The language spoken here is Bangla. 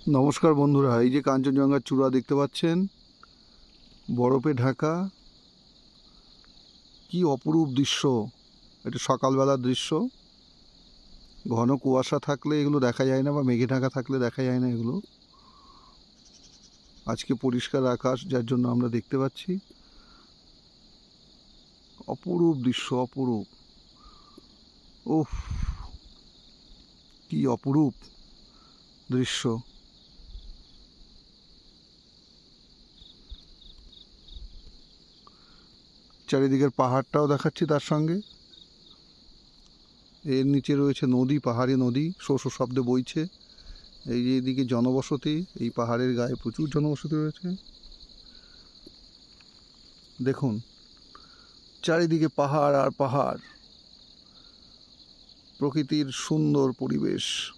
নমস্কার বন্ধুরা, এই যে কাঞ্চনজঙ্ঘার চূড়া দেখতে পাচ্ছেন, বরফে ঢাকা। কি অপরূপ দৃশ্য! এটা সকালবেলার দৃশ্য। ঘন কুয়াশা থাকলে এগুলো দেখা যায় না, বা মেঘে ঢাকা থাকলে দেখা যায় না এগুলো। আজকে পরিষ্কার আকাশ, যার জন্য আমরা দেখতে পাচ্ছি। অপরূপ দৃশ্য, অপরূপ। ওহ, কি অপরূপ দৃশ্য! চারিদিকের পাহাড়টাও দেখাচ্ছি তার সঙ্গে। এর নিচে রয়েছে নদী, পাহাড়ি নদী, শো শো শব্দে বইছে। এই যে এদিকে জনবসতি, এই পাহাড়ের গায়ে প্রচুর জনবসতি রয়েছে। দেখুন, চারিদিকে পাহাড় আর পাহাড়, প্রকৃতির সুন্দর পরিবেশ।